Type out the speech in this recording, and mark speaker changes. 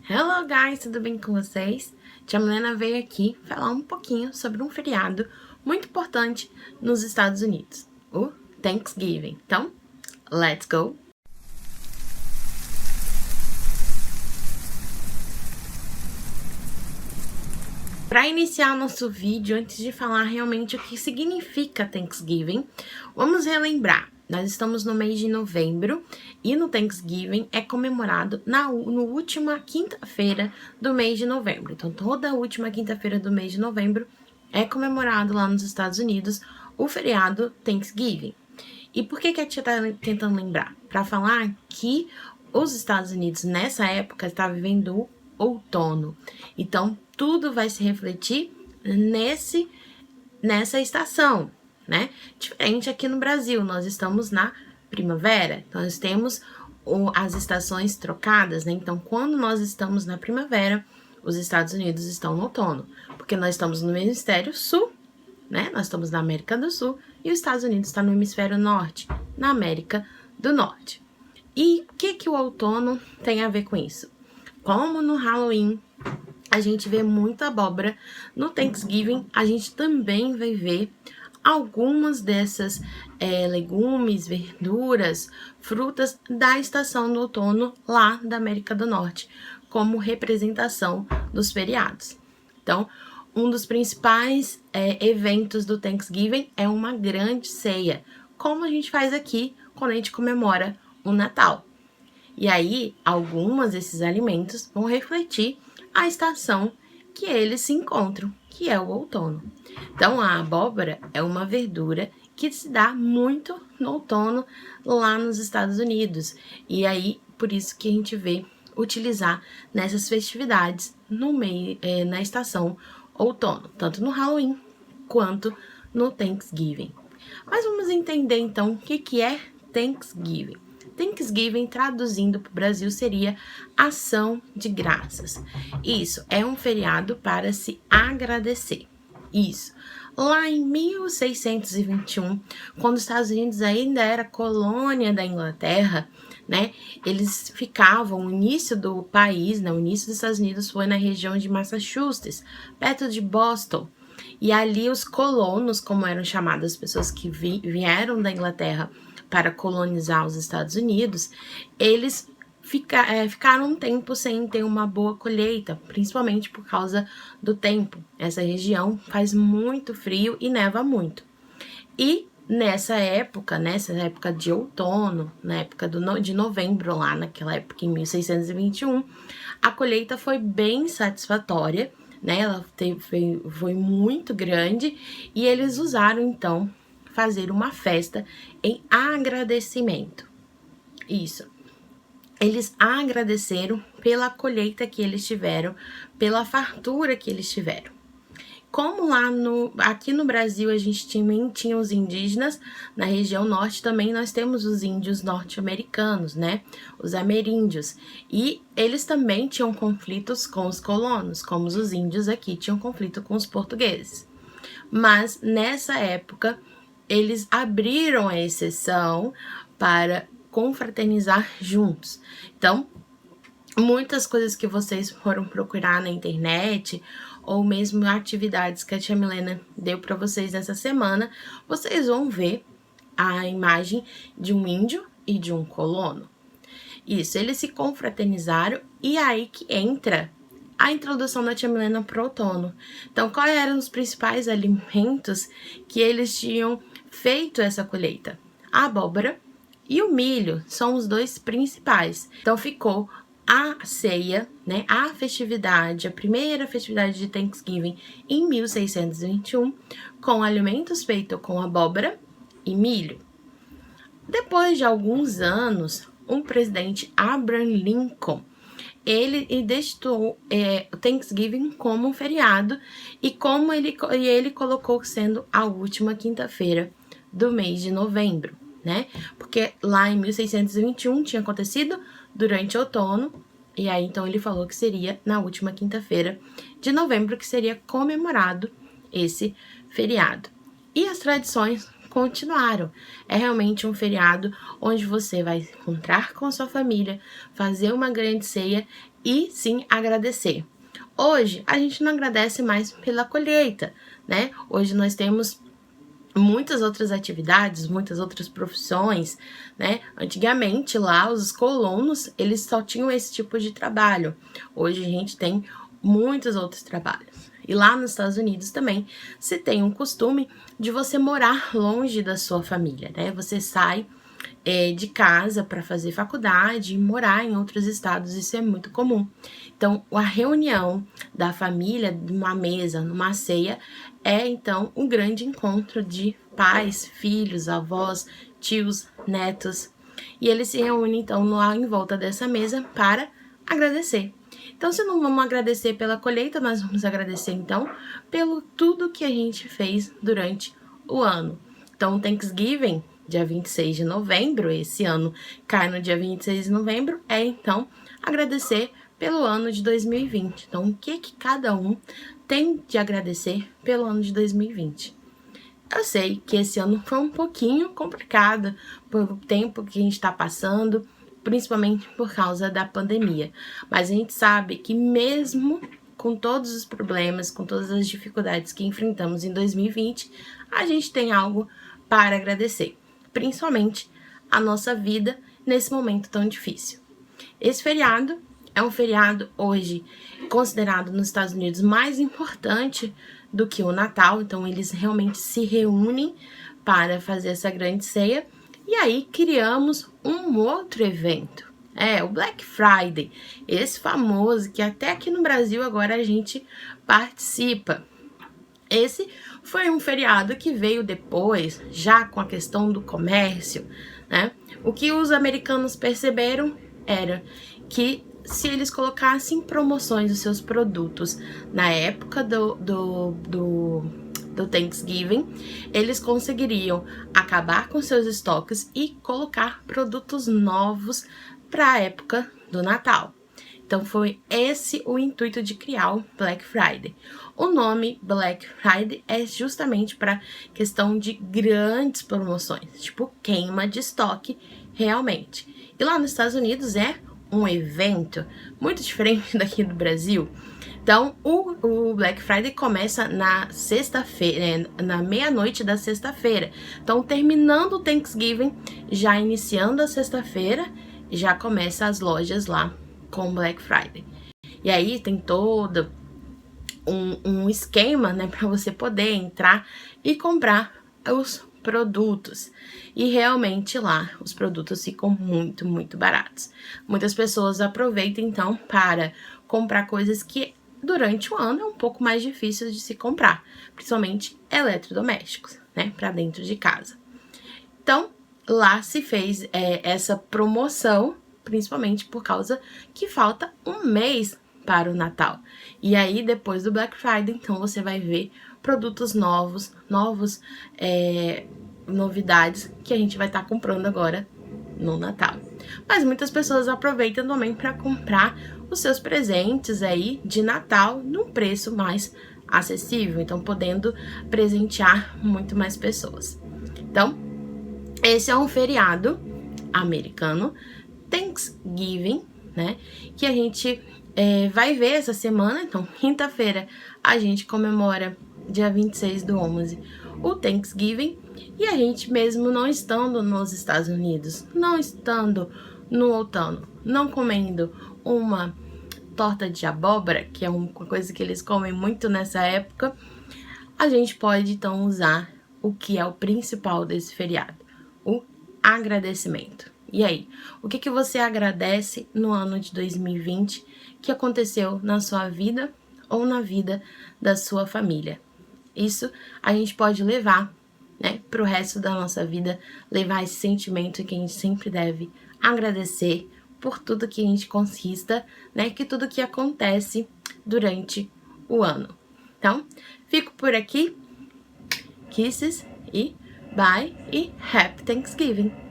Speaker 1: Hello guys, tudo bem com vocês? Tia Milena veio aqui falar um pouquinho sobre um feriado muito importante nos Estados Unidos, o Thanksgiving. Então, let's go! Para iniciar nosso vídeo, antes de falar realmente o que significa Thanksgiving, vamos relembrar. Nós estamos no mês de novembro e no Thanksgiving é comemorado no última quinta-feira do mês de novembro. Então, toda a última quinta-feira do mês de novembro é comemorado lá nos Estados Unidos o feriado Thanksgiving. E por que a tia está tentando lembrar? Para falar que os Estados Unidos nessa época está vivendo o outono. Então, tudo vai se refletir nessa estação, né? Diferente aqui no Brasil, nós estamos na primavera, então nós temos as estações trocadas, né? Então, quando nós estamos na primavera, os Estados Unidos estão no outono, porque nós estamos no hemisfério sul, né? Nós estamos na América do Sul e os Estados Unidos está no hemisfério norte, na América do Norte. E o que o outono tem a ver com isso? Como no Halloween a gente vê muita abóbora, no Thanksgiving a gente também vai ver algumas dessas legumes, verduras, frutas da estação do outono lá da América do Norte, como representação dos feriados. Então, um dos principais eventos do Thanksgiving é uma grande ceia, como a gente faz aqui quando a gente comemora o Natal. E aí, alguns desses alimentos vão refletir a estação que eles se encontram, que é o outono. Então, a abóbora é uma verdura que se dá muito no outono lá nos Estados Unidos. E aí, por isso que a gente vê utilizar nessas festividades na estação outono, tanto no Halloween quanto no Thanksgiving. Mas vamos entender então o que é Thanksgiving. Thanksgiving, traduzindo para o Brasil, seria ação de graças. Isso, é um feriado para se agradecer. Isso. Lá em 1621, quando os Estados Unidos ainda era colônia da Inglaterra, né, eles ficavam, o início do país, né, o início dos Estados Unidos foi na região de Massachusetts, perto de Boston. E ali os colonos, como eram chamadas as pessoas que vieram da Inglaterra para colonizar os Estados Unidos, eles ficaram um tempo sem ter uma boa colheita, principalmente por causa do tempo. Essa região faz muito frio e neva muito. E nessa época de outono, na época de novembro, lá naquela época em 1621, a colheita foi bem satisfatória, né? Ela foi muito grande e eles usaram então fazer uma festa em agradecimento. Isso. Eles agradeceram pela colheita que eles tiveram, pela fartura que eles tiveram. Como aqui no Brasil a gente tinha os indígenas, na região norte também nós temos os índios norte-americanos, né? Os ameríndios. E eles também tinham conflitos com os colonos, como os índios aqui tinham conflito com os portugueses. Mas nessa época eles abriram a exceção para confraternizar juntos. Então, muitas coisas que vocês foram procurar na internet, ou mesmo atividades que a tia Milena deu para vocês nessa semana, vocês vão ver a imagem de um índio e de um colono. Isso, eles se confraternizaram e aí que entra a introdução da tia Milena para o outono. Então, quais eram os principais alimentos que eles tinham feito essa colheita? A abóbora e o milho são os dois principais. Então, ficou a ceia, né, a festividade, a primeira festividade de Thanksgiving em 1621, com alimentos feitos com abóbora e milho. Depois de alguns anos, o presidente Abraham Lincoln, ele instituiu o Thanksgiving como um feriado e ele colocou sendo a última quinta-feira do mês de novembro, né? Porque lá em 1621 tinha acontecido durante o outono, e aí então ele falou que seria na última quinta-feira de novembro que seria comemorado esse feriado. E as tradições continuaram. É realmente um feriado onde você vai encontrar com sua família, fazer uma grande ceia e sim agradecer. Hoje, a gente não agradece mais pela colheita, né? Hoje nós temos muitas outras atividades, muitas outras profissões, né? Antigamente, lá, os colonos, eles só tinham esse tipo de trabalho. Hoje, a gente tem muitos outros trabalhos. E lá nos Estados Unidos também se tem um costume de você morar longe da sua família, né? Você sai de casa para fazer faculdade e morar em outros estados, isso é muito comum. Então, a reunião da família, numa mesa, numa ceia, é então um grande encontro de pais, filhos, avós, tios, netos. E eles se reúnem então em volta dessa mesa para agradecer. Então, se não vamos agradecer pela colheita, nós vamos agradecer então pelo tudo que a gente fez durante o ano. Então, o Thanksgiving, dia 26 de novembro, esse ano cai no dia 26 de novembro, é então agradecer pelo ano de 2020. Então, o que cada um tem de agradecer pelo ano de 2020? Eu sei que esse ano foi um pouquinho complicado pelo tempo que a gente está passando, principalmente por causa da pandemia. Mas a gente sabe que mesmo com todos os problemas, com todas as dificuldades que enfrentamos em 2020, a gente tem algo para agradecer, principalmente a nossa vida nesse momento tão difícil. Esse feriado é um feriado hoje considerado nos Estados Unidos mais importante do que o Natal, então eles realmente se reúnem para fazer essa grande ceia. E aí criamos um outro evento, o Black Friday, esse famoso que até aqui no Brasil agora a gente participa. Esse foi um feriado que veio depois, já com a questão do comércio, né? O que os americanos perceberam era que se eles colocassem promoções dos seus produtos na época do Thanksgiving, eles conseguiriam acabar com seus estoques e colocar produtos novos para a época do Natal. Então, foi esse o intuito de criar o Black Friday. O nome Black Friday é justamente para questão de grandes promoções, tipo queima de estoque realmente. E lá nos Estados Unidos é um evento muito diferente daqui do Brasil. Então, o Black Friday começa na sexta-feira, na meia-noite da sexta-feira. Então, terminando o Thanksgiving, já iniciando a sexta-feira, já começa as lojas lá com Black Friday. E aí tem todo um esquema, né, para você poder entrar e comprar os produtos. E realmente lá os produtos ficam muito, muito baratos. Muitas pessoas aproveitam então para comprar coisas que durante o ano é um pouco mais difícil de se comprar, principalmente eletrodomésticos, né, para dentro de casa. Então, lá se fez essa promoção, principalmente por causa que falta um mês para o Natal. E aí, depois do Black Friday, então você vai ver produtos novos, novidades que a gente vai estar comprando agora no Natal. Mas muitas pessoas aproveitam também para comprar os seus presentes aí de Natal num preço mais acessível, então podendo presentear muito mais pessoas. Então, esse é um feriado americano, Thanksgiving, né? Que a gente vai ver essa semana. Então, quinta-feira, a gente comemora, dia 26/11, o Thanksgiving. E a gente mesmo não estando nos Estados Unidos, não estando no outono, não comendo uma torta de abóbora, que é uma coisa que eles comem muito nessa época, a gente pode então usar o que é o principal desse feriado, o agradecimento. E aí, o que você agradece no ano de 2020 que aconteceu na sua vida ou na vida da sua família? Isso a gente pode levar, né, para o resto da nossa vida, levar esse sentimento que a gente sempre deve agradecer por tudo que a gente conquista, né, que tudo que acontece durante o ano. Então, fico por aqui. Kisses e bye e Happy Thanksgiving!